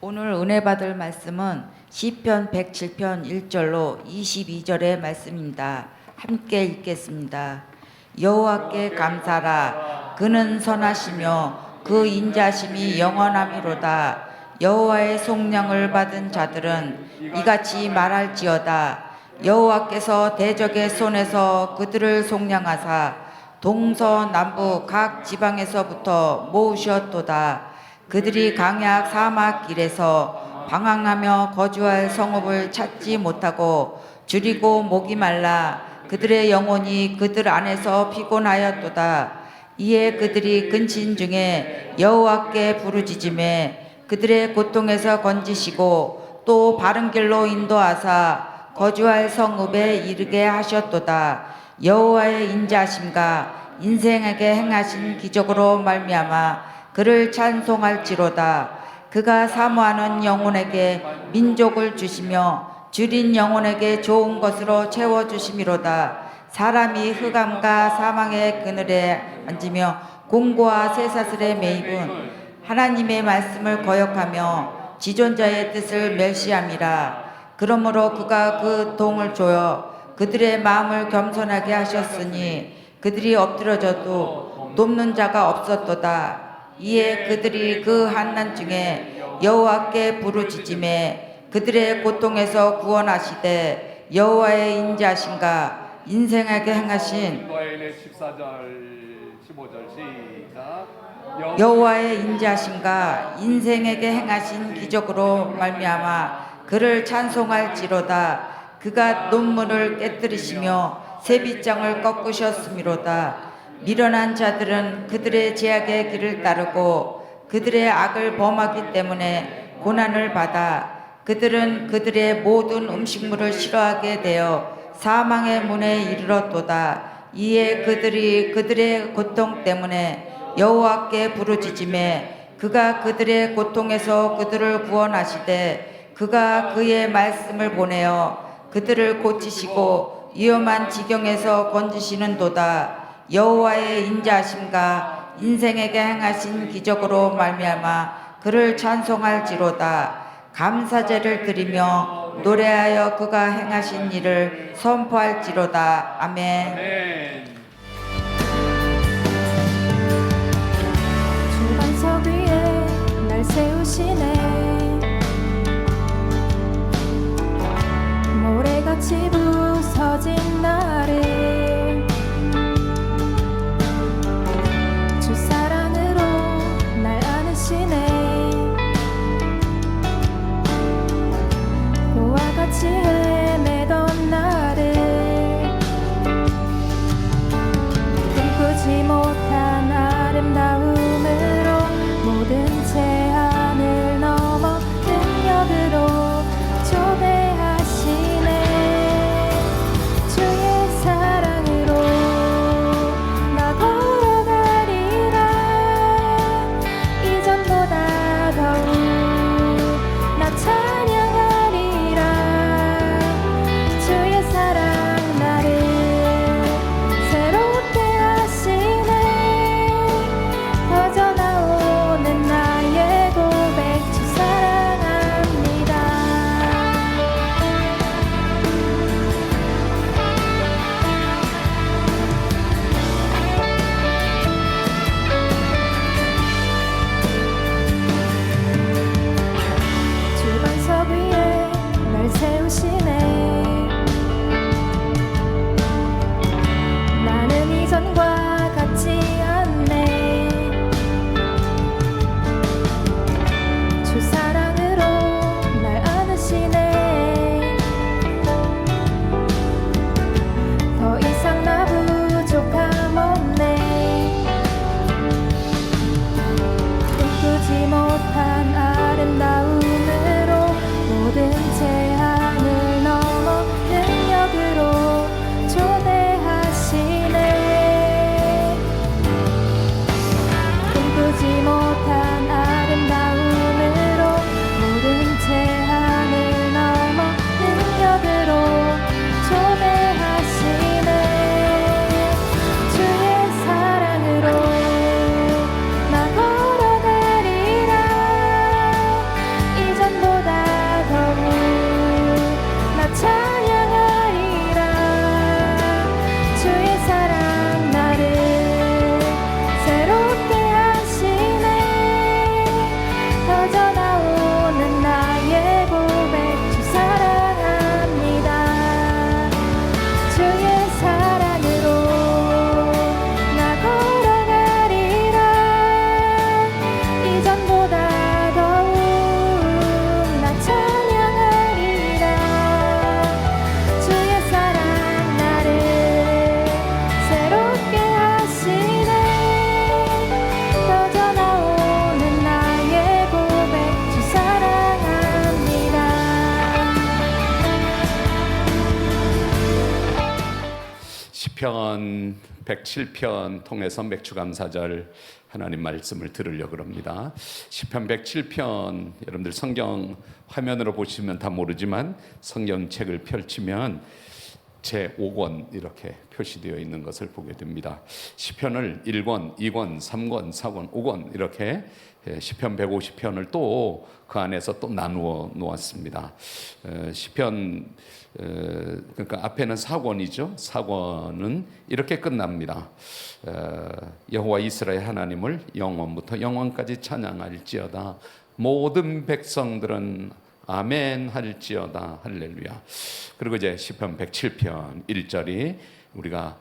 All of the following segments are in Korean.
오늘 은혜 받을 말씀은 시편 107편 1절로 22절의 말씀입니다. 함께 읽겠습니다. 여호와께 감사라. 그는 선하시며 그 인자심이 영원함이로다. 여호와의 속량을 받은 자들은 이같이 말할지어다. 여호와께서 대적의 손에서 그들을 속량하사 동서남북 각 지방에서부터 모으셨도다. 그들이 강약 사막 길에서 방황하며 거주할 성읍을 찾지 못하고 줄이고 목이 말라 그들의 영혼이 그들 안에서 피곤하였도다. 이에 그들이 근친 중에 여호와께 부르짖음에 그들의 고통에서 건지시고 또 바른 길로 인도하사 거주할 성읍에 이르게 하셨도다. 여호와의 인자심과 인생에게 행하신 기적으로 말미암아 그를 찬송할지로다. 그가 사모하는 영혼에게 민족을 주시며 줄인 영혼에게 좋은 것으로 채워주심이로다. 사람이 흑암과 사망의 그늘에 앉으며 공고와 쇠사슬에 매입은 하나님의 말씀을 거역하며 지존자의 뜻을 멸시함이라. 그러므로 그가 그 동을 조여 그들의 마음을 겸손하게 하셨으니 그들이 엎드러져도 돕는 자가 없었도다. 이에 그들이 그 한난 중에 여호와께 부르짖음에 그들의 고통에서 구원하시되 여호와의 인자하신가 인생에게 행하신 여호와의 인자하신가 인생에게 행하신 기적으로 말미암아 그를 찬송할지로다. 그가 논문을 깨뜨리시며 새빗장을 꺾으셨음이로다. 미련한 자들은 그들의 제약의 길을 따르고 그들의 악을 범하기 때문에 고난을 받아 그들은 그들의 모든 음식물을 싫어하게 되어 사망의 문에 이르렀도다. 이에 그들이 그들의 고통 때문에 여호와께 부르짖음에 그가 그들의 고통에서 그들을 구원하시되 그가 그의 말씀을 보내어 그들을 고치시고 위험한 지경에서 건지시는도다. 여호와의 인자하심과 인생에게 행하신 기적으로 말미암아 그를 찬송할지로다. 감사제를 드리며 노래하여 그가 행하신 일을 선포할지로다. 아멘. 주반석 위에 날 세우시네. 모래같이 부서진 나를 주 사랑으로 날 안으시네. 고와 같이 헤매던 나를 꿈꾸지 못한 아름다움으로 모든 제한을 시편 107편 통해서 맥주감사절 하나님 말씀을 들으려고 합니다. 시편 107편 여러분들 성경 화면으로 보시면 다 모르지만 성경책을 펼치면 제5권 이렇게 표시되어 있는 것을 보게 됩니다. 시편을 1권, 2권, 3권, 4권, 5권 이렇게 시편 150편을 또 그 안에서 또 나누어 놓았습니다. 시편 그러니까 앞에는 4권이죠. 4권은 이렇게 끝납니다. 여호와 이스라엘 하나님을 영원부터 영원까지 찬양할지어다. 모든 백성들은 아멘 할지어다. 할렐루야. 그리고 이제 시편 107편 1절이 우리가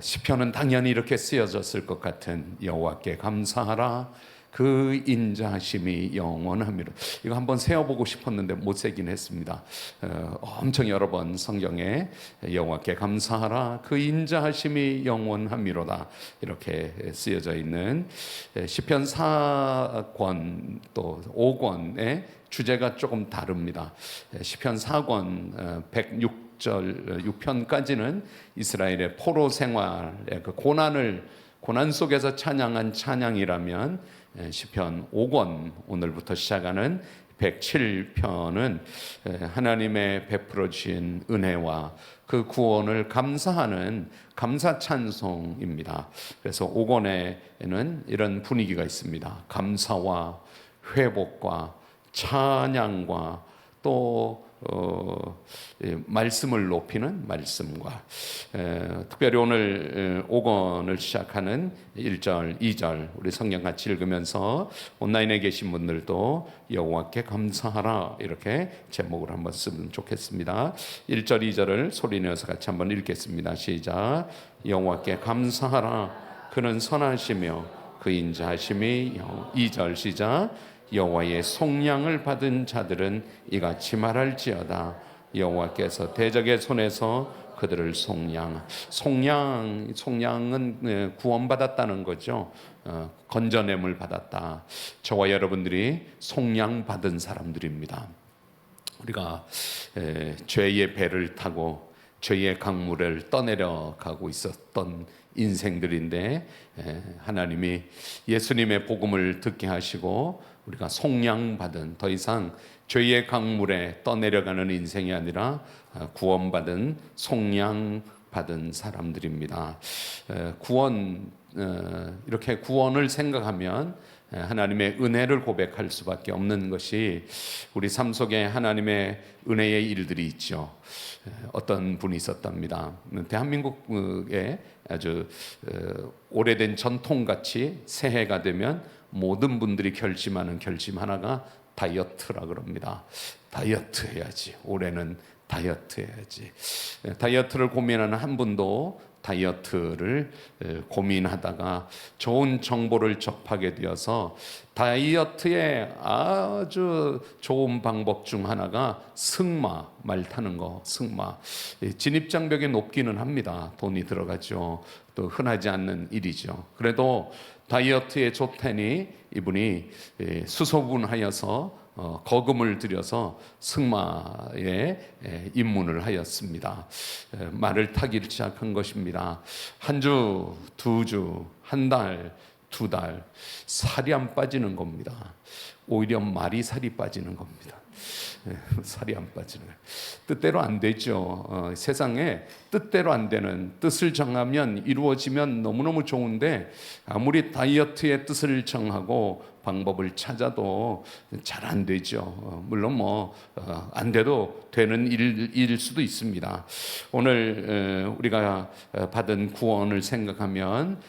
시편은 당연히 이렇게 쓰여졌을 것 같은 여호와께 감사하라. 그 인자하심이 영원함이라. 이거 한번 세어보고 싶었는데 못 세긴 했습니다. 엄청 여러 번 성경에 여호와께 감사하라. 그 인자하심이 영원함이로다. 이렇게 쓰여져 있는 시편 4권 또 5권의 주제가 조금 다릅니다. 시편 4권 106절 6편까지는 이스라엘의 포로 생활의 그 고난 속에서 찬양한 찬양이라면 시편 5권 오늘부터 시작하는 107편은 하나님의 베풀어 주신 은혜와 그 구원을 감사하는 감사 찬송입니다. 그래서 5권에는 이런 분위기가 있습니다. 감사와 회복과 찬양과 또 말씀을 높이는 말씀과 특별히 오늘 5권을 시작하는 1절, 2절 우리 성경 같이 읽으면서 온라인에 계신 분들도 여호와께 감사하라 이렇게 제목을 한번 쓰면 좋겠습니다. 1절, 2절을 소리내어서 같이 한번 읽겠습니다. 시작. 여호와께 감사하라. 그는 선하시며 그 인자하심이 2절 시작. 여호와의 송량을 받은 자들은 이같이 말할지어다. 여호와께서 대적의 손에서 그들을 송량은 구원받았다는 거죠. 건져냄을 받았다. 저와 여러분들이 송량 받은 사람들입니다. 우리가 죄의 배를 타고 죄의 강물을 떠내려가고 있었던 인생들인데 하나님이 예수님의 복음을 듣게 하시고 우리가 송량받은 더 이상 죄의 강물에 떠내려가는 인생이 아니라 구원받은 송량받은 사람들입니다. 이렇게 구원을 생각하면 하나님의 은혜를 고백할 수밖에 없는 것이 우리 삶 속에 하나님의 은혜의 일들이 있죠. 어떤 분이 있었답니다. 대한민국의 아주 오래된 전통같이 새해가 되면 모든 분들이 결심하는 결심 하나가 다이어트라 그럽니다. 다이어트 해야지. 올해는 다이어트 해야지. 다이어트를 고민하는 한 분도 다이어트를 고민하다가 좋은 정보를 접하게 되어서 다이어트의 아주 좋은 방법 중 하나가 승마, 말 타는 거, 승마. 진입장벽이 높기는 합니다. 돈이 들어가죠. 또 흔하지 않는 일이죠. 그래도 다이어트에 좋다니 이분이 수소문하여서 거금을 들여서 승마에 입문을 하였습니다. 말을 타기를 시작한 것입니다. 한 주, 두 주, 한 달, 두 달 살이 안 빠지는 겁니다. 오히려 말이 살이 빠지는 겁니다. 살이 안 빠지는 뜻대로 안 되죠. 세상에 뜻대로 안 되는 뜻을 정하면 이루어지면 너무너무 좋은데 아무리 다이어트의 뜻을 정하고 방법을 찾아도 잘 안 되죠. 물론 안 돼도 되는 일일 수도 있습니다. 오늘 우리가 받은 구원을 생각하면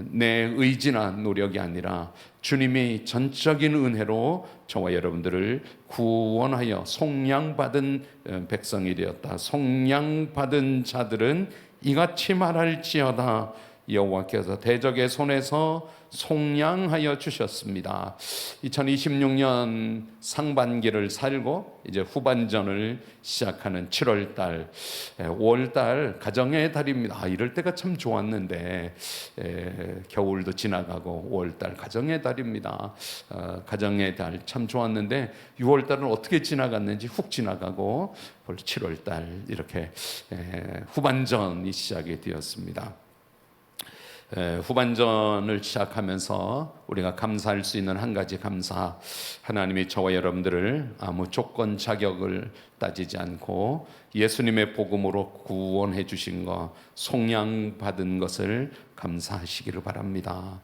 내 의지나 노력이 아니라 주님이 전적인 은혜로 저와 여러분들을 구원하여 송량받은 백성이 되었다. 송량받은 자들은 이같이 말할지어다. 여호와께서 대적의 손에서 속량하여 주셨습니다. 2026년 상반기를 살고 이제 후반전을 시작하는 7월달, 5월달 가정의 달입니다. 이럴 때가 참 좋았는데 겨울도 지나가고 5월달 가정의 달입니다. 가정의 달 참 좋았는데 6월달은 어떻게 지나갔는지 훅 지나가고 벌써 7월달 이렇게 후반전이 시작이 되었습니다. 후반전을 시작하면서 우리가 감사할 수 있는 한 가지 감사, 하나님이 저와 여러분들을 아무 조건 자격을 따지지 않고 예수님의 복음으로 구원해 주신 것, 속량받은 것을 감사하시기를 바랍니다.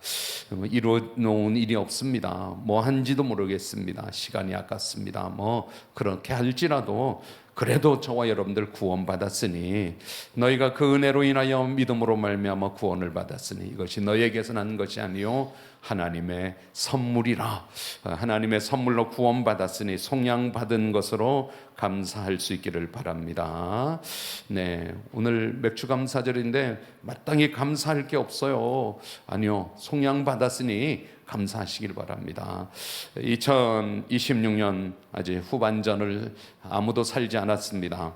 이루어놓은 일이 없습니다. 뭐 한지도 모르겠습니다. 시간이 아깝습니다. 뭐 그렇게 할지라도 그래도 저와 여러분들 구원받았으니, 너희가 그 은혜로 인하여 믿음으로 말미암아 구원을 받았으니 이것이 너희에게서 난 것이 아니요 하나님의 선물이라. 하나님의 선물로 구원받았으니 속량받은 것으로 감사할 수 있기를 바랍니다. 네, 오늘 맥주감사절인데 마땅히 감사할 게 없어요. 아니요, 속량받았으니 감사하시길 바랍니다. 2026년 아직 후반전을 아무도 살지 않았습니다.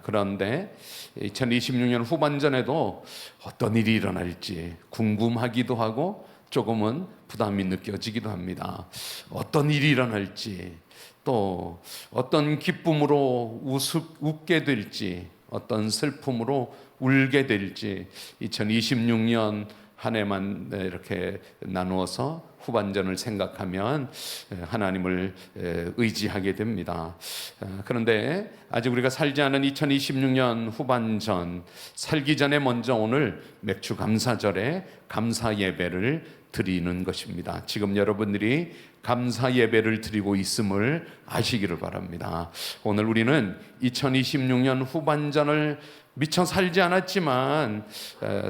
그런데 2026년 후반전에도 어떤 일이 일어날지 궁금하기도 하고 조금은 부담이 느껴지기도 합니다. 어떤 일이 일어날지, 또 어떤 기쁨으로 웃게 될지, 어떤 슬픔으로 울게 될지, 2026년 한 해만 이렇게 나누어서 후반전을 생각하면 하나님을 의지하게 됩니다. 그런데 아직 우리가 살지 않은 2026년 후반전 살기 전에 먼저 오늘 맥주 감사절에 감사 예배를 드리는 것입니다. 지금 여러분들이 감사 예배를 드리고 있음을 아시기를 바랍니다. 오늘 우리는 2026년 후반전을 미처 살지 않았지만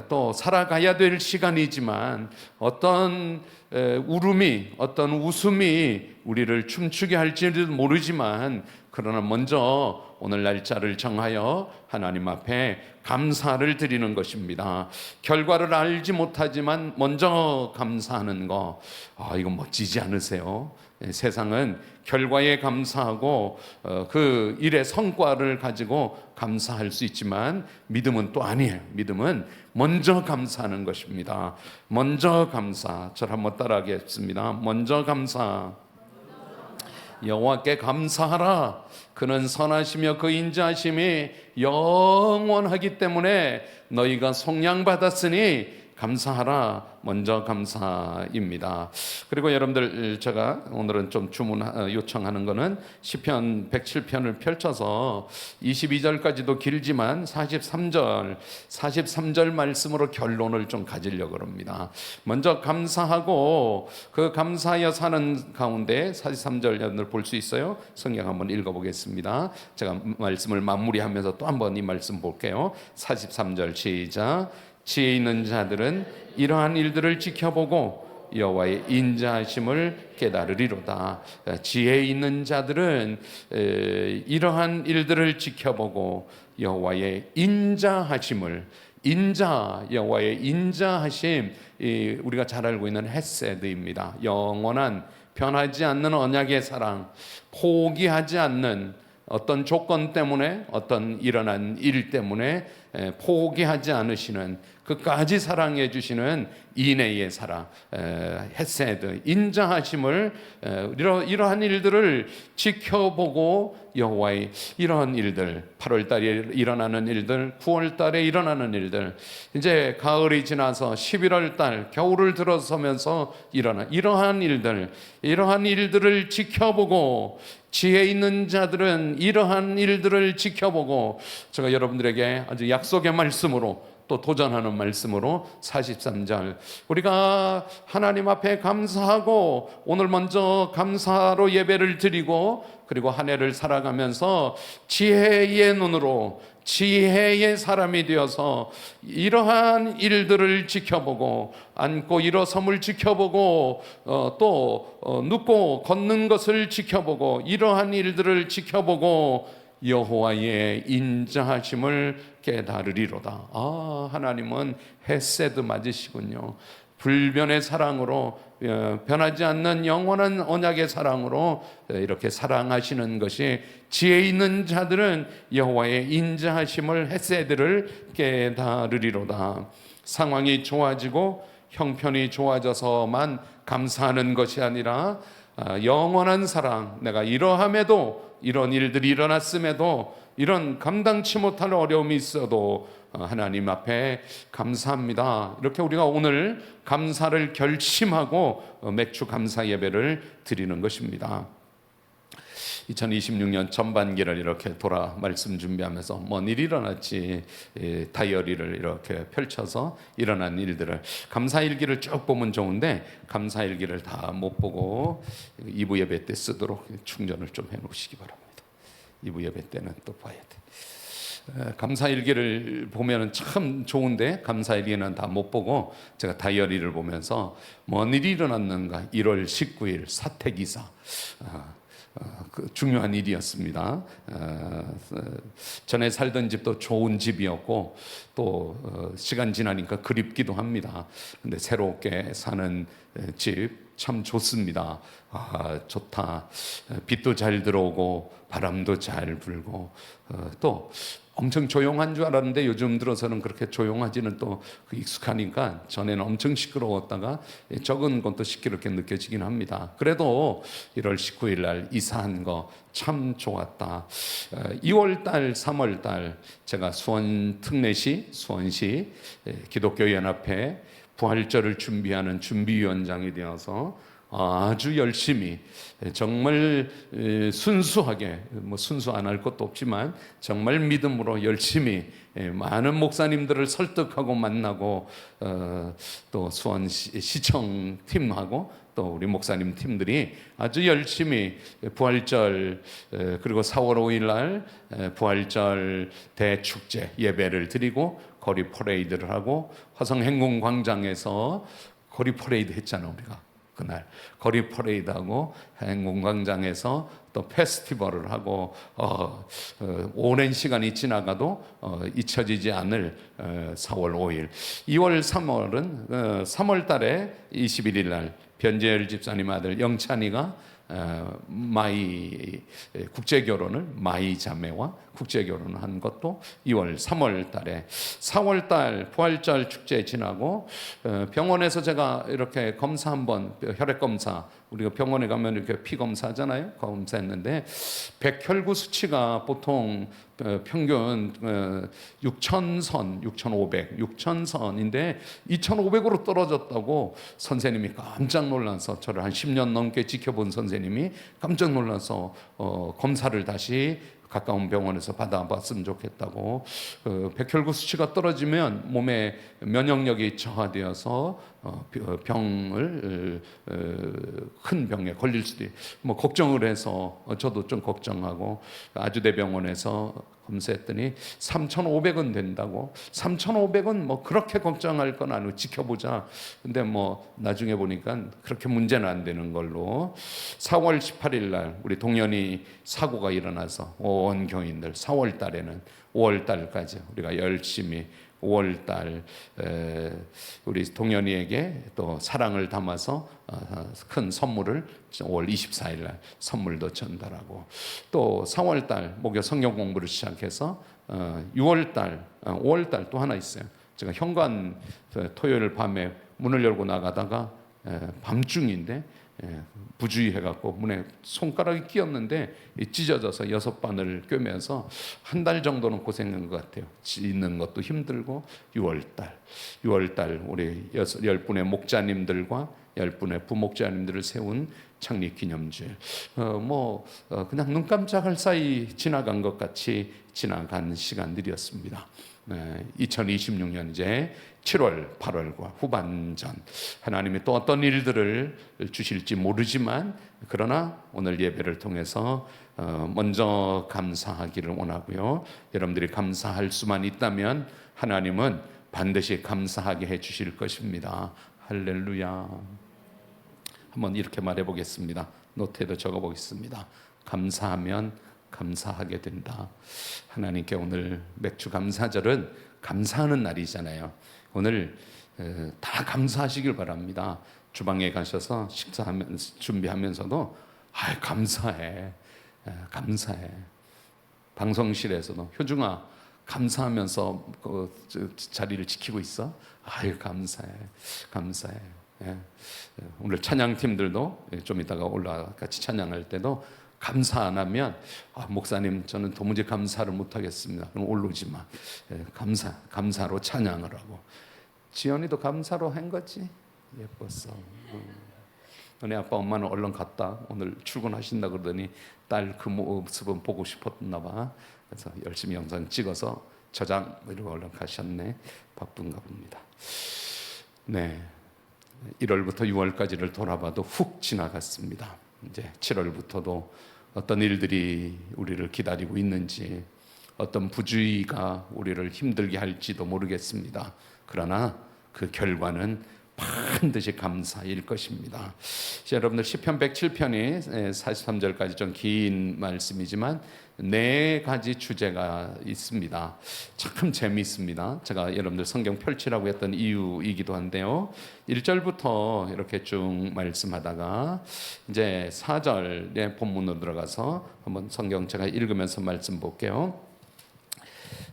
또 살아가야 될 시간이지만 어떤 울음이, 어떤 웃음이 우리를 춤추게 할지도 모르지만, 그러나 먼저 오늘 날짜를 정하여 하나님 앞에 감사를 드리는 것입니다. 결과를 알지 못하지만 먼저 감사하는 거, 이거 멋지지 않으세요? 세상은 결과에 감사하고 그 일의 성과를 가지고 감사할 수 있지만 믿음은 또 아니에요. 믿음은 먼저 감사하는 것입니다. 먼저 감사. 저를 한번 따라하겠습니다. 먼저 감사. 여호와께 감사하라. 그는 선하시며 그 인자하심이 영원하기 때문에 너희가 속량받았으니 감사하라. 먼저 감사입니다. 그리고 여러분들, 제가 오늘은 좀 요청하는 거는 시편 107편을 펼쳐서 22절까지도 길지만 43절 말씀으로 결론을 좀 가지려고 합니다. 먼저 감사하고 그 감사하여 사는 가운데 43절 여러분들 볼 수 있어요? 성경 한번 읽어보겠습니다. 제가 말씀을 마무리하면서 또 한번 이 말씀 볼게요. 43절 시작. 지혜 있는 자들은 이러한 일들을 지켜보고 여호와의 인자하심을 깨달으리로다. 지혜 있는 자들은 이러한 일들을 지켜보고 여호와의 인자하심을, 여호와의 인자하심, 우리가 잘 알고 있는 헤세드입니다. 영원한 변하지 않는 언약의 사랑, 포기하지 않는 어떤 조건 때문에, 어떤 일어난 일 때문에 포기하지 않으시는, 끝까지 사랑해 주시는 인애의 사랑, 헤세드, 인자하심을, 이러한 일들을 지켜보고 여호와의 이러한 일들, 8월 달에 일어나는 일들, 9월 달에 일어나는 일들, 이제 가을이 지나서 11월 달, 겨울을 들어서면서 이러한 일들을 지켜보고, 지혜 있는 자들은 이러한 일들을 지켜보고, 제가 여러분들에게 아주 약속의 말씀으로 또 도전하는 말씀으로 43절, 우리가 하나님 앞에 감사하고 오늘 먼저 감사로 예배를 드리고, 그리고 한 해를 살아가면서 지혜의 눈으로, 지혜의 사람이 되어서 이러한 일들을 지켜보고, 앉고 일어섬을 지켜보고, 또 눕고 걷는 것을 지켜보고, 이러한 일들을 지켜보고 여호와의 인자하심을 깨달으리로다. 하나님은 헤세드 맞으시군요. 불변의 사랑으로, 변하지 않는 영원한 언약의 사랑으로 이렇게 사랑하시는 것이, 지혜 있는 자들은 여호와의 인자하심을, 헤세드를 깨달으리로다. 상황이 좋아지고 형편이 좋아져서만 감사하는 것이 아니라 영원한 사랑, 내가 이러함에도, 이런 일들이 일어났음에도, 이런 감당치 못할 어려움이 있어도 하나님 앞에 감사합니다. 이렇게 우리가 오늘 감사를 결심하고 맥주 감사 예배를 드리는 것입니다. 2026년 전반기를 이렇게 돌아 말씀 준비하면서 뭔 일이 일어났지, 다이어리를 이렇게 펼쳐서 일어난 일들을, 감사일기를 쭉 보면 좋은데 감사일기를 다 못 보고 2부 예배 때 쓰도록 충전을 좀 해놓으시기 바랍니다. 2부 예배 때는 또 봐야 돼. 감사일기를 보면 참 좋은데 감사일기는 다 못 보고 제가 다이어리를 보면서 뭔 일이 일어났는가, 1월 19일 사태기사, 그 중요한 일이었습니다. 전에 살던 집도 좋은 집이었고 또 시간 지나니까 그립기도 합니다. 근데 새롭게 사는 집 참 좋습니다. 좋다. 빛도 잘 들어오고 바람도 잘 불고, 또 엄청 조용한 줄 알았는데 요즘 들어서는 그렇게 조용하지는 또 익숙하니까, 전에는 엄청 시끄러웠다가 적은 것도 시끄럽게 느껴지긴 합니다. 그래도 1월 19일 날 이사한 거 참 좋았다. 2월달, 3월달 제가 수원시 기독교 연합회 부활절을 준비하는 준비위원장이 되어서 아주 열심히, 정말 순수하게, 순수 안 할 것도 없지만 정말 믿음으로 열심히 많은 목사님들을 설득하고 만나고, 또 수원시청 팀하고 또 우리 목사님 팀들이 아주 열심히 부활절, 그리고 4월 5일 날 부활절 대축제 예배를 드리고 거리 퍼레이드를 하고, 화성행궁광장에서 거리 퍼레이드 했잖아. 우리가 그날 거리 퍼레이드하고 행궁광장에서 또 페스티벌을 하고, 오랜 시간이 지나가도 잊혀지지 않을 4월 5일. 2월 3월은 3월 달에 21일 날 변재열 집사님 아들 영찬이가 마이 국제결혼을, 마이 자매와 국제결혼을 한 것도 2월 3월 달에, 4월 달 부활절 축제 지나고 병원에서 제가 이렇게 검사 한번, 혈액 검사, 우리가 병원에 가면 이렇게 피 검사하잖아요. 검사했는데 백혈구 수치가 보통 평균 6,000선, 6,500, 6,000선인데 2,500으로 떨어졌다고 선생님이 깜짝 놀라서, 저를 한 10년 넘게 지켜본 선생님이 깜짝 놀라서 검사를 다시 가까운 병원에서 받아봤으면 좋겠다고. 백혈구 수치가 떨어지면 몸의 면역력이 저하되어서 병을, 큰 병에 걸릴 수도 있고, 걱정을 해서 저도 좀 걱정하고 아주대병원에서 검사했더니 3,500은 된다고. 3,500은 그렇게 걱정할 건 아니고 지켜보자. 근데 나중에 보니까 그렇게 문제는 안 되는 걸로. 4월 18일 날 우리 동현이 사고가 일어나서 온 교인들, 4월 달에는 5월 달까지 우리가 열심히 5월 달 우리 동현이에게 또 사랑을 담아서 큰 선물을 5월 24일 날 선물도 전달하고, 또 4월 달 목요 성경 공부를 시작해서 6월 달, 5월 달 또 하나 있어요. 제가 현관 토요일 밤에 문을 열고 나가다가 밤중인데 부주의해갖고 문에 손가락이 끼었는데 찢어져서 6바늘 꿰면서 한 달 정도는 고생한 것 같아요. 찢는 것도 힘들고. 6월달 우리 10분의 목자님들과 10분의 부목자님들을 세운 창립기념주일, 그냥 눈 깜짝할 사이 지나간 것 같이 지나간 시간들이었습니다. 2026년 이제 7월, 8월과 후반전, 하나님이 또 어떤 일들을 주실지 모르지만, 그러나 오늘 예배를 통해서 먼저 감사하기를 원하고요. 여러분들이 감사할 수만 있다면 하나님은 반드시 감사하게 해 주실 것입니다. 할렐루야. 한번 이렇게 말해 보겠습니다. 노트에도 적어 보겠습니다. 감사하면 감사하게 된다. 하나님께 오늘 맥주 감사절은 감사하는 날이잖아요. 오늘 다 감사하시길 바랍니다. 주방에 가셔서 준비하면서도 감사해, 감사해. 방송실에서도 효중아 감사하면서 자리를 지키고 있어. 감사해, 감사해. 오늘 찬양팀들도 좀 이따가 올라 같이 찬양할 때도 감사 안 하면 목사님 저는 도무지 감사를 못 하겠습니다. 그럼 올르지 마. 감사로 찬양을 하고. 지연이도 감사로 한 거지. 예뻤어. 너네 아빠 엄마는 얼른 갔다. 오늘 출근하신다 그러더니 딸 그 모습은 보고 싶었나 봐. 그래서 열심히 영상 찍어서 저장 이러고 얼른 가셨네. 바쁜가 봅니다. 네, 1월부터 6월까지를 돌아봐도 훅 지나갔습니다. 이제 7월부터도 어떤 일들이 우리를 기다리고 있는지, 어떤 부주의가 우리를 힘들게 할지도 모르겠습니다. 그러나 그 결과는 반드시 감사일 것입니다. 여러분들 시편 107편이 43절까지 좀 긴 말씀이지만 4가지 주제가 있습니다. 참 재미있습니다. 제가 여러분들 성경 펼치라고 했던 이유이기도 한데요. 1절부터 이렇게 쭉 말씀하다가 이제 4절의 본문으로 들어가서 한번 성경 제가 읽으면서 말씀 볼게요.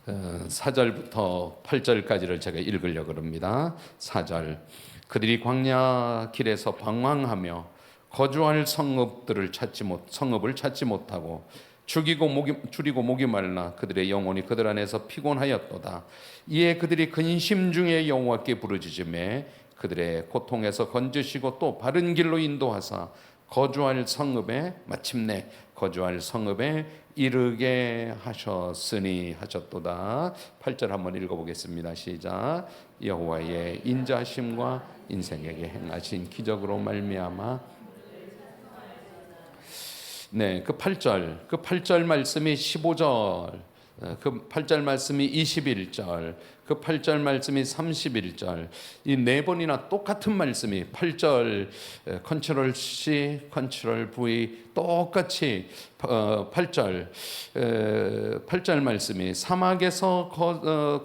4절부터 8절까지를 제가 읽으려고 합니다. 4절. 그들이 광야 길에서 방황하며 거주할 성읍을 찾지 못하고 줄이고 목이 말라 그들의 영혼이 그들 안에서 피곤하였도다. 이에 그들이 근심 중에 여호와께 부르짖음에 그들의 고통에서 건지시고 또 바른 길로 인도하사 마침내 거주할 성읍에 이르게 하셨으니 하셨도다. 8절 한번 읽어보겠습니다. 시작. 여호와의 인자하심과 인생에게 행하신 기적으로 말미암아. 네, 그 8절 말씀이 15절, 그 8절 말씀이 21절, 그 8절 말씀이 31절, 이 4번이나 똑같은 말씀이 8절 컨트롤 C, 컨트롤 V 똑같이 8절 말씀이 사막에서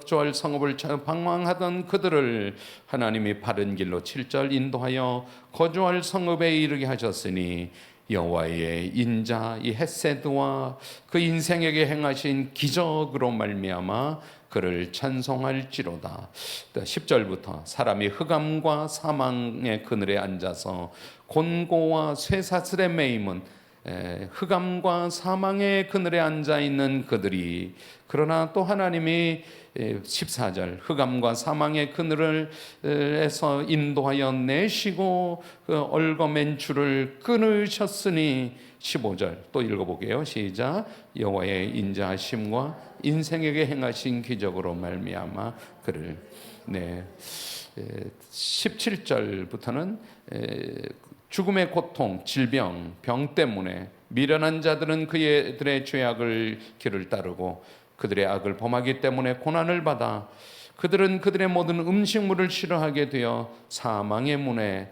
거주할 성읍을 방황하던 그들을 하나님이 바른 길로 7절 인도하여 거주할 성읍에 이르게 하셨으니 여호와의 인자 이 헤세드와 그 인생에게 행하신 기적으로 말미암아 그를 찬송할지로다. 10절부터 사람이 흑암과 사망의 그늘에 앉아서 곤고와 쇠사슬에 매임은 흑암과 사망의 그늘에 앉아 있는 그들이, 그러나 또 하나님이 14절 흑암과 사망의 그늘에서 인도하여 내시고 그 얽어맨 줄을 끊으셨으니 15절 또 읽어보게요. 시작. 여호와의 인자하심과 인생에게 행하신 기적으로 말미암아 그를. 17절부터는 죽음의 고통, 질병, 병 때문에 미련한 자들은 그들의 죄악을 길을 따르고 그들의 악을 범하기 때문에 고난을 받아 그들은 그들의 모든 음식물을 싫어하게 되어 사망의 문에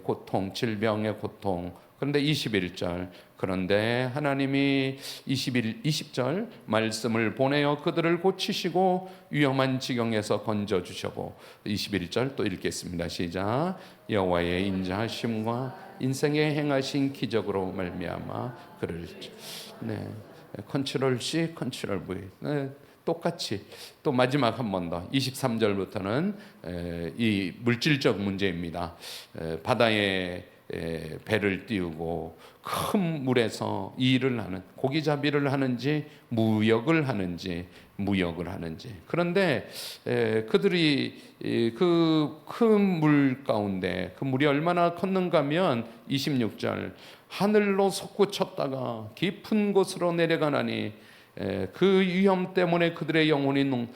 고통, 질병의 고통. 그런데 21절 그런데 하나님이 20절 말씀을 보내어 그들을 고치시고 위험한 지경에서 건져주시고 21절 또 읽겠습니다. 시작. 여호와의 인자하심과 인생에 행하신 기적으로 말미암아 그를. 컨트롤 C, 컨트롤 V. 똑같이 또 마지막 한 번 더 23절부터는 이 물질적 문제입니다. 바다에 배를 띄우고 큰 물에서 일을 하는, 고기잡이를 하는지 무역을 하는지 그런데 그들이 그 큰 물 가운데 그 물이 얼마나 컸는가 하면 26절 하늘로 솟구쳤다가 깊은 곳으로 내려가나니 그 위험 때문에 그들의 영혼이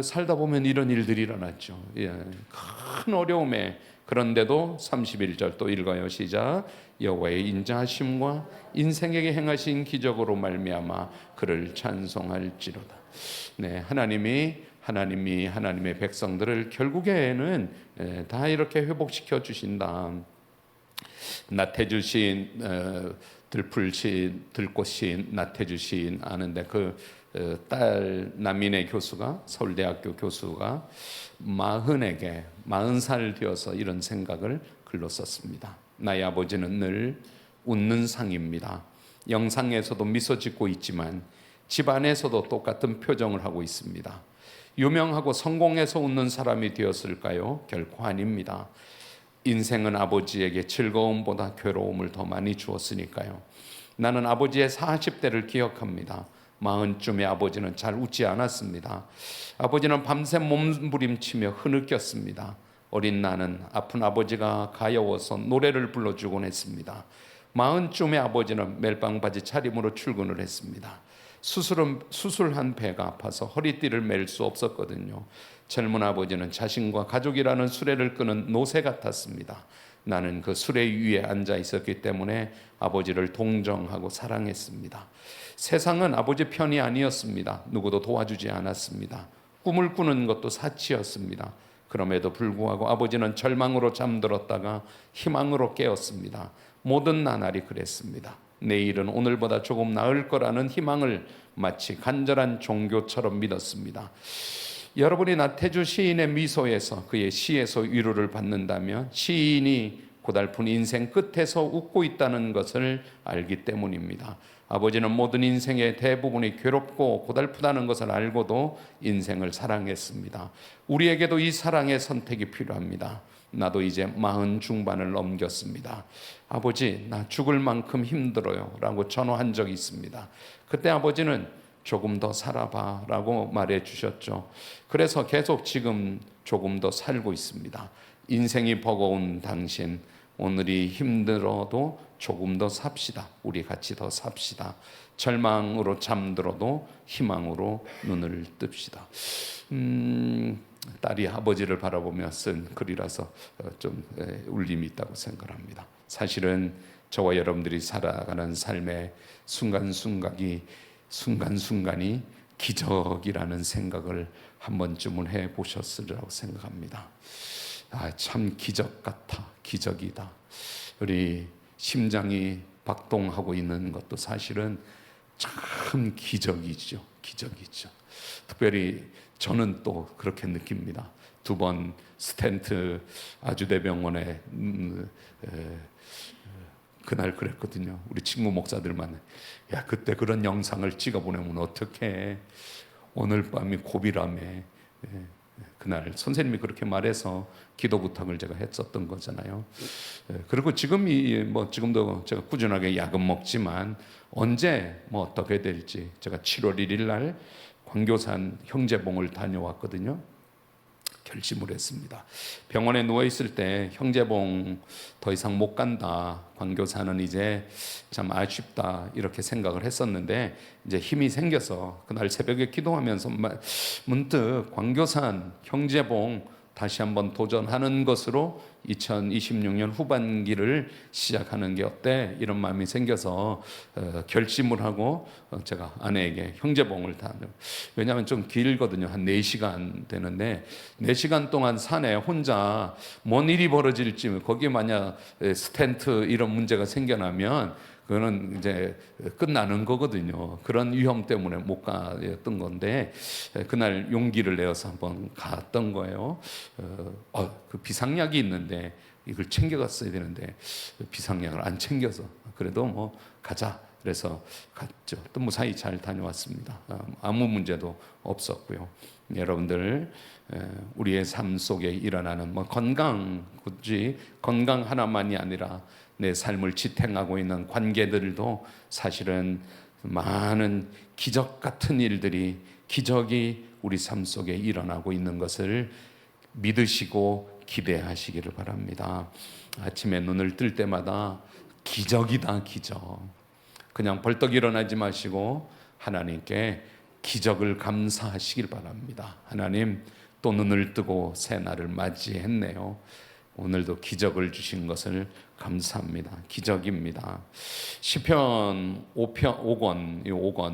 살다 보면 이런 일들이 일어났죠. 큰 어려움에. 그런데도 31절 또 읽어요. 시작. 여호와의 인자하심과 인생에게 행하신 기적으로 말미암아 그를 찬송할지로다. 하나님의 백성들을 결국에는 다 이렇게 회복시켜 주신다. 나태주 시인 들꽃이 나태주 시인 아는데 그 딸 남인의 교수가 서울대학교 교수가 40살 되어서 이런 생각을 글로 썼습니다. 나의 아버지는 늘 웃는 상입니다. 영상에서도 미소 짓고 있지만 집 안에서도 똑같은 표정을 하고 있습니다. 유명하고 성공해서 웃는 사람이 되었을까요? 결코 아닙니다. 인생은 아버지에게 즐거움보다 괴로움을 더 많이 주었으니까요. 나는 아버지의 40대를 기억합니다. 40쯤에 아버지는 잘 웃지 않았습니다. 아버지는 밤새 몸부림치며 흐느꼈습니다. 어린 나는 아픈 아버지가 가여워서 노래를 불러주곤 했습니다. 40쯤에 아버지는 멜빵바지 차림으로 출근을 했습니다. 수술한 배가 아파서 허리띠를 맬 수 없었거든요. 젊은 아버지는 자신과 가족이라는 수레를 끄는 노새 같았습니다. 나는 그 수레 위에 앉아 있었기 때문에 아버지를 동정하고 사랑했습니다. 세상은 아버지 편이 아니었습니다. 누구도 도와주지 않았습니다. 꿈을 꾸는 것도 사치였습니다. 그럼에도 불구하고 아버지는 절망으로 잠들었다가 희망으로 깨었습니다. 모든 나날이 그랬습니다. 내일은 오늘보다 조금 나을 거라는 희망을 마치 간절한 종교처럼 믿었습니다. 여러분이 나태주 시인의 미소에서 그의 시에서 위로를 받는다면 시인이 고달픈 인생 끝에서 웃고 있다는 것을 알기 때문입니다. 아버지는 모든 인생의 대부분이 괴롭고 고달프다는 것을 알고도 인생을 사랑했습니다. 우리에게도 이 사랑의 선택이 필요합니다. 나도 이제 40 중반을 넘겼습니다. 아버지, 나 죽을 만큼 힘들어요 라고 전화한 적이 있습니다. 그때 아버지는 조금 더 살아봐 라고 말해 주셨죠. 그래서 계속 지금 조금 더 살고 있습니다. 인생이 버거운 당신, 오늘이 힘들어도 조금 더 삽시다. 우리 같이 더 삽시다. 절망으로 잠들어도 희망으로 눈을 뜹시다. 딸이 아버지를 바라보며 쓴 글이라서 좀 울림이 있다고 생각합니다. 사실은 저와 여러분들이 살아가는 삶의 순간순간이 기적이라는 생각을 한 번쯤은 해보셨으리라고 생각합니다. 참 기적 같아, 기적이다. 우리 심장이 박동하고 있는 것도 사실은 참 기적이죠. 기적이죠. 특별히 저는 또 그렇게 느낍니다. 2번 스텐트 아주대병원에 그날 그랬거든요. 우리 친구 목사들만 야 그때 그런 영상을 찍어 보내면 어떡해. 오늘 밤이 고비라며. 그날 선생님이 그렇게 말해서 기도 부탁을 제가 했었던 거잖아요. 그리고 지금도 제가 꾸준하게 약은 먹지만 언제 어떻게 될지 제가 7월 1일 날 광교산 형제봉을 다녀왔거든요. 결심을 했습니다. 병원에 누워 있을 때 형제봉 더 이상 못 간다. 광교산은 이제 참 아쉽다. 이렇게 생각을 했었는데 이제 힘이 생겨서 그날 새벽에 기도하면서 문득 광교산 형제봉 다시 한번 도전하는 것으로 2026년 후반기를 시작하는 게 어때? 이런 마음이 생겨서 결심을 하고 제가 아내에게 형제봉을 왜냐하면 좀 길거든요. 한 4시간 되는데 4시간 동안 산에 혼자 뭔 일이 벌어질지 거기에 만약 스텐트 이런 문제가 생겨나면 그거는 이제 끝나는 거거든요. 그런 위험 때문에 못 갔던 건데 그날 용기를 내어서 한번 갔던 거예요. 그 비상약이 있는데 이걸 챙겨갔어야 되는데 비상약을 안 챙겨서 그래도 가자. 그래서 갔죠. 또 무사히 잘 다녀왔습니다. 아무 문제도 없었고요. 여러분들 우리의 삶 속에 일어나는 굳이 건강 하나만이 아니라 내 삶을 지탱하고 있는 관계들도 사실은 많은 기적 같은 일들이 기적이 우리 삶 속에 일어나고 있는 것을 믿으시고 기대하시기를 바랍니다. 아침에 눈을 뜰 때마다 기적이다 기적. 그냥 벌떡 일어나지 마시고 하나님께 기적을 감사하시길 바랍니다. 하나님 또 눈을 뜨고 새 날을 맞이했네요. 오늘도 기적을 주신 것을 감사합니다. 기적입니다. 시편 5권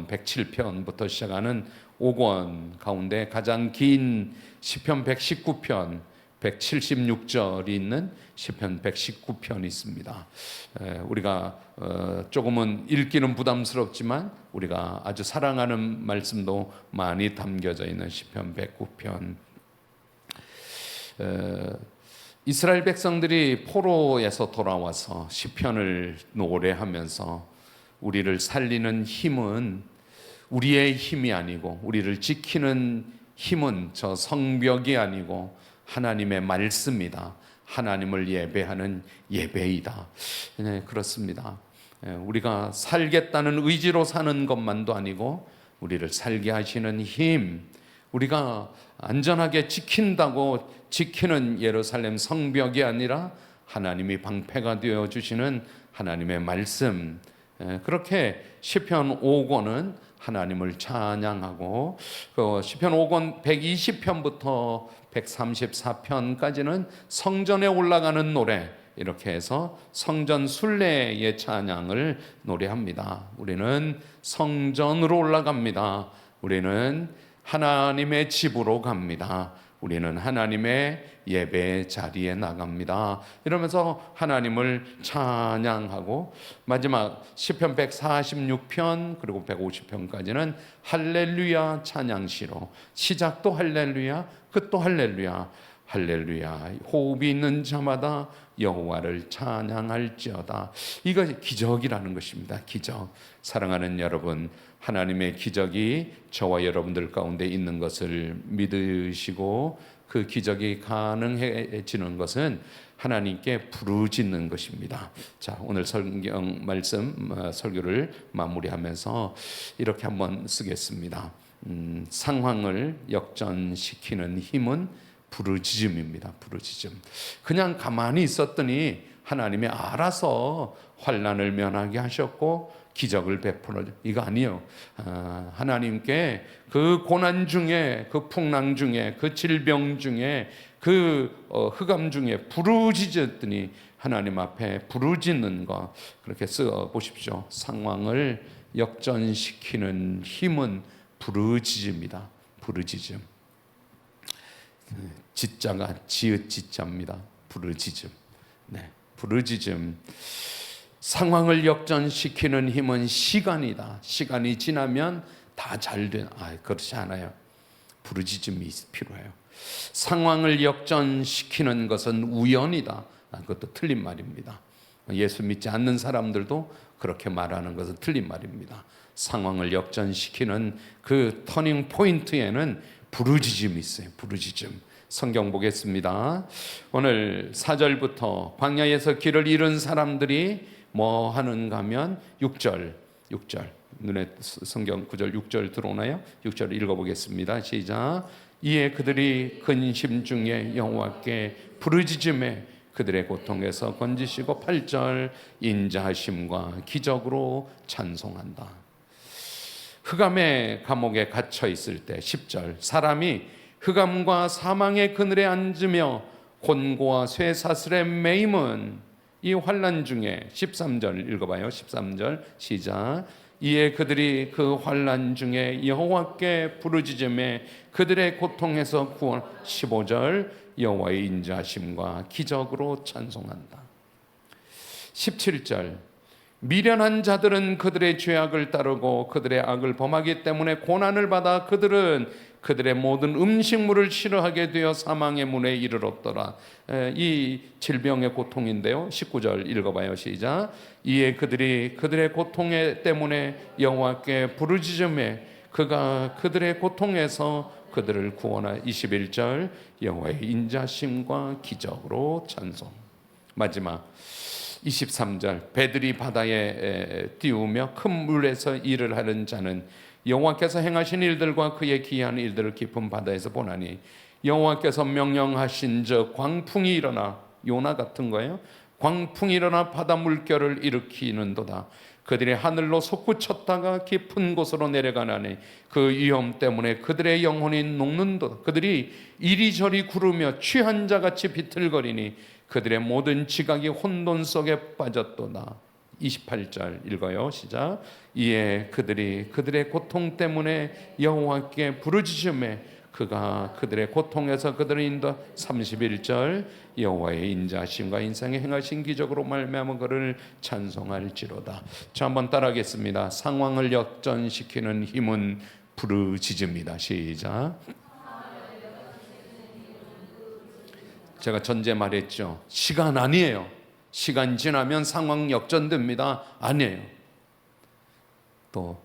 107편부터 시작하는 5권 가운데 가장 긴 시편 119편 176절이 있는 시편 119편이 있습니다. 우리가 조금은 읽기는 부담스럽지만 우리가 아주 사랑하는 말씀도 많이 담겨져 있는 시편 109편. 이스라엘 백성들이 포로에서 돌아와서 시편을 노래하면서 우리를 살리는 힘은 우리의 힘이 아니고 우리를 지키는 힘은 저 성벽이 아니고 하나님의 말씀이다. 하나님을 예배하는 예배이다. 네, 그렇습니다. 우리가 살겠다는 의지로 사는 것만도 아니고 우리를 살게 하시는 힘, 우리가 안전하게 지킨다고 지키는 예루살렘 성벽이 아니라 하나님이 방패가 되어 주시는 하나님의 말씀. 그렇게 시편 5권은 하나님을 찬양하고 시편 5권 120편부터 134편까지는 성전에 올라가는 노래, 이렇게 해서 성전 순례의 찬양을 노래합니다. 우리는 성전으로 올라갑니다. 우리는 하나님의 집으로 갑니다. 우리는 하나님의 예배 자리에 나갑니다. 이러면서 하나님을 찬양하고 마지막 시편 146편 그리고 150편까지는 할렐루야 찬양시로, 시작도 할렐루야, 끝도 할렐루야, 할렐루야 호흡이 있는 자마다 여호와를 찬양할지어다. 이것이 기적이라는 것입니다. 기적. 사랑하는 여러분, 하나님의 기적이 저와 여러분들 가운데 있는 것을 믿으시고 그 기적이 가능해지는 것은 하나님께 부르짖는 것입니다. 자, 오늘 성경 말씀 설교를 마무리하면서 이렇게 한번 쓰겠습니다. 상황을 역전시키는 힘은 부르짖음입니다. 부르짖음. 그냥 가만히 있었더니 하나님이 알아서 환난을 면하게 하셨고 기적을 베풀어, 이거 아니에요. 하나님께 그 고난 중에, 그 풍랑 중에, 그 질병 중에, 그 흑암 중에 부르짖었더니 하나님 앞에 부르짖는 거, 그렇게 써 보십시오. 상황을 역전시키는 힘은 부르짖음이다. 부르짖음. 지자가 지읒 지자입니다. 부르짖음. 네, 부르짖음. 상황을 역전시키는 힘은 시간이다. 시간이 지나면 다 잘 돼. 그렇지 않아요. 부르짖음이 필요해요. 상황을 역전시키는 것은 우연이다. 그것도 틀린 말입니다. 예수 믿지 않는 사람들도 그렇게 말하는 것은 틀린 말입니다. 상황을 역전시키는 그 터닝 포인트에는 부르짖음이 있어요. 부르짖음. 성경 보겠습니다. 오늘 4절부터 광야에서 길을 잃은 사람들이 뭐 하는가 하면 6절 눈에 성경 9절 6절 들어오나요? 6절 읽어보겠습니다. 시작. 이에 그들이 근심 중에 여호와께 부르짖음에 그들의 고통에서 건지시고 8절 인자하심과 기적으로 찬송한다. 흑암의 감옥에 갇혀 있을 때 10절 사람이 흑암과 사망의 그늘에 앉으며 곤고와 쇠사슬에 매임은 이 환난 중에 13절 읽어봐요. 13절 시작. 이에 그들이 그 환난 중에 여호와께 부르짖음에 그들의 고통에서 구원. 15절 여호와의 인자하심과 기적으로 찬송한다. 17절 미련한 자들은 그들의 죄악을 따르고 그들의 악을 범하기 때문에 고난을 받아 그들은 그들의 모든 음식물을 싫어하게 되어 사망의 문에 이르렀더라. 이 질병의 고통인데요. 19절 읽어봐요. 시작. 이에 그들이 그들의 고통 때문에 여호와께 부르짖음에 그가 그들의 고통에서 그들을 구원하. 21절 여호와의 인자심과 기적으로 찬송. 마지막 23절 배들이 바다에 띄우며 큰 물에서 일을 하는 자는 여호와께서 행하신 일들과 그의 기이한 일들을 깊은 바다에서 보나니 여호와께서 명령하신 저 광풍이 일어나, 요나 같은 거예요. 광풍이 일어나 바다 물결을 일으키는도다. 그들이 하늘로 솟구쳤다가 깊은 곳으로 내려가나니 그 위험 때문에 그들의 영혼이 녹는도다. 그들이 이리저리 구르며 취한 자같이 비틀거리니 그들의 모든 지각이 혼돈 속에 빠졌도다. 28절 읽어요. 시작. 이에 그들이 그들의 고통 때문에 여호와께 부르짖음에 그가 그들의 고통에서 그들을 인도 31절 여호와의 인자하심과 인생에 행하신 기적으로 말미암아 그를 찬송할지로다. 자, 한번 따라하겠습니다. 상황을 역전시키는 힘은 부르짖음이다. 시작. 제가 전제 말했죠. 시간 아니에요. 시간 지나면 상황 역전됩니다. 아니에요. 또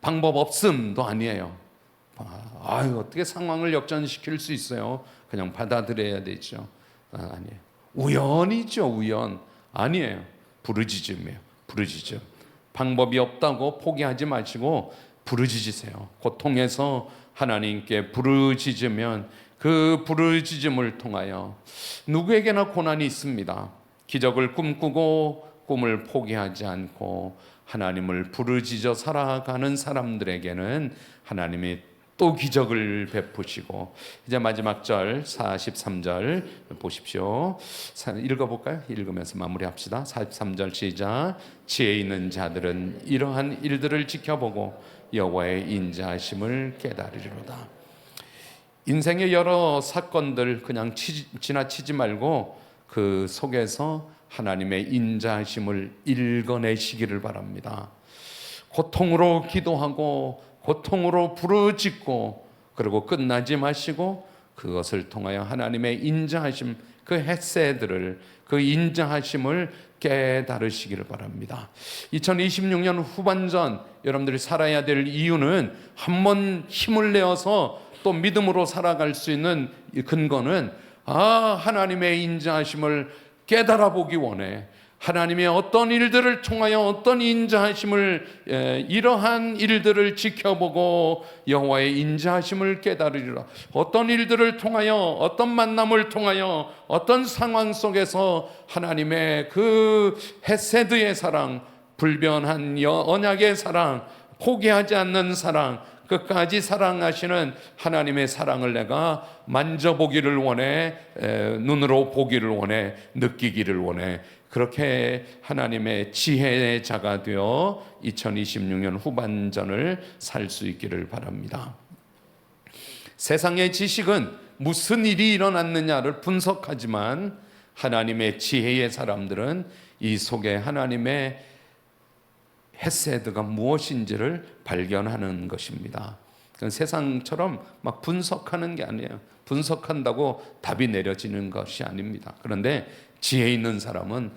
방법 없음도 아니에요. 어떻게 상황을 역전시킬 수 있어요? 그냥 받아들여야 되죠. 아니에요. 우연이죠. 우연. 아니에요. 부르짖음이에요. 부르짖음. 방법이 없다고 포기하지 마시고 부르짖으세요. 고통에서 하나님께 부르짖으면 그 부르짖음을 통하여 누구에게나 고난이 있습니다. 기적을 꿈꾸고 꿈을 포기하지 않고 하나님을 부르짖어 살아가는 사람들에게는 하나님이 또 기적을 베푸시고, 이제 마지막 절 43절 보십시오. 읽어볼까요? 읽으면서 마무리합시다. 43절 시작. 지혜 있는 자들은 이러한 일들을 지켜보고 여호와의 인자하심을 깨달으리로다. 인생의 여러 사건들 그냥 지나치지 말고 그 속에서 하나님의 인자하심을 읽어내시기를 바랍니다. 고통으로 기도하고 고통으로 부르짖고 그리고 끝나지 마시고 그것을 통하여 하나님의 인자하심, 그 헤세드를, 그 인자하심을 깨달으시기를 바랍니다. 2026년 후반전 여러분들이 살아야 될 이유는 한번 힘을 내어서 또 믿음으로 살아갈 수 있는 근거는 하나님의 인자하심을 깨달아 보기 원해. 하나님의 어떤 일들을 통하여 어떤 인자하심을, 이러한 일들을 지켜보고 여호와의 인자하심을 깨달으리라. 어떤 일들을 통하여, 어떤 만남을 통하여, 어떤 상황 속에서 하나님의 그 헤세드의 사랑, 불변한 언약의 사랑, 포기하지 않는 사랑, 끝까지 사랑하시는 하나님의 사랑을 내가 만져보기를 원해, 눈으로 보기를 원해, 느끼기를 원해. 그렇게 하나님의 지혜의 자가 되어 2026년 후반전을 살 수 있기를 바랍니다. 세상의 지식은 무슨 일이 일어났느냐를 분석하지만 하나님의 지혜의 사람들은 이 속에 하나님의 헤세드가 무엇인지를 발견하는 것입니다. 세상처럼 막 분석하는 게 아니에요. 분석한다고 답이 내려지는 것이 아닙니다. 그런데 지혜 있는 사람은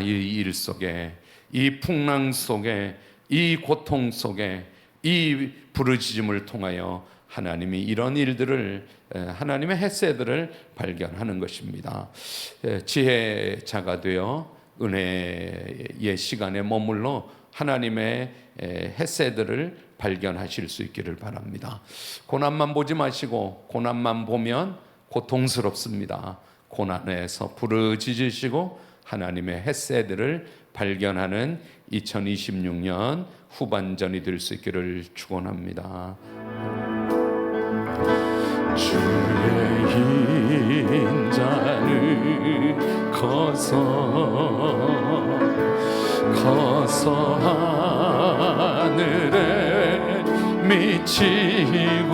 이 일 속에, 이 풍랑 속에, 이 고통 속에, 이 부르짖음을 통하여 하나님이 이런 일들을, 하나님의 헤세드를 발견하는 것입니다. 지혜자가 되어 은혜의 시간에 머물러 하나님의 헤세드를 발견하실 수 있기를 바랍니다. 고난만 보지 마시고, 고난만 보면 고통스럽습니다. 고난에서 부르짖으시고 하나님의 헤세드를 발견하는 2026년 후반전이 될 수 있기를 축원합니다. 주의 인자를 커서 하늘에 미치고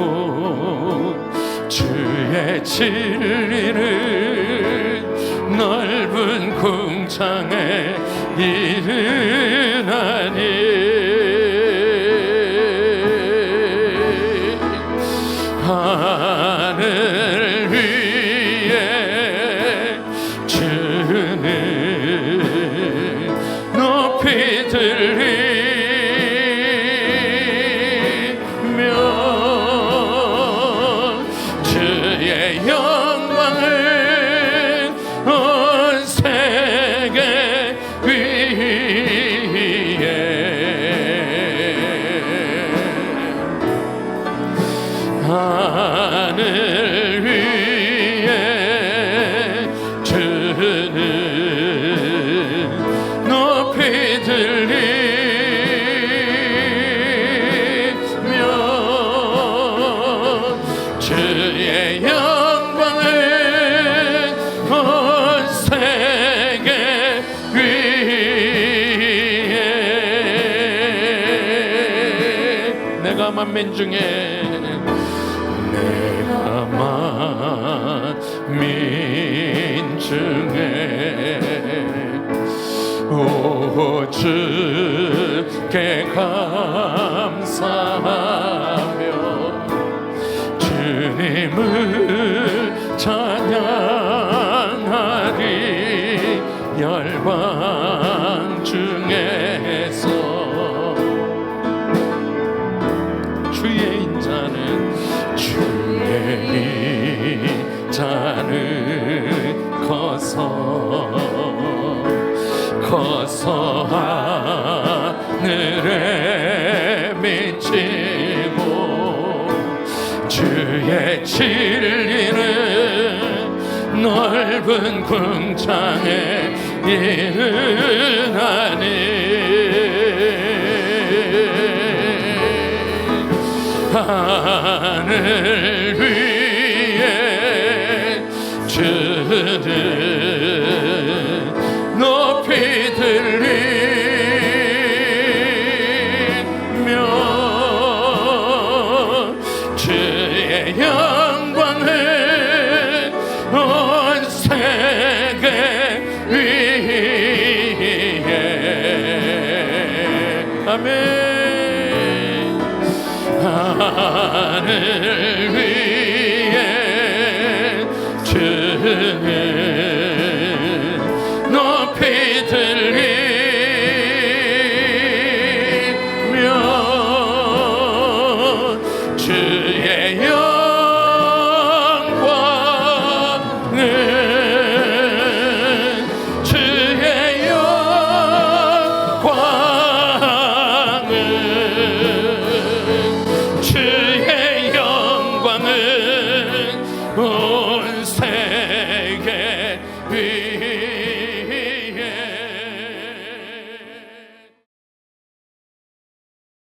주의 진리를 넓은 궁창에 이르나니 하늘 위에 주는 높이 들리며 주의 영광을 온 세계 위에 하늘 위에 주는 높이 들리며 주의 영광을 온 세계 위에 내가 만민 중에 내가 만민 중에 주께 감사하며 주님을 찬양하리. 열방 중에서 주의 인자는 커서 하늘에 미치고 주의 진리는 넓은 궁창에 이르나니. 하늘 위에 주를 높이 들리며 주의 영광을 온 세계 위에. 아멘. 하늘 위에 주를 높이 들리며 주의 영광을 온 세계 위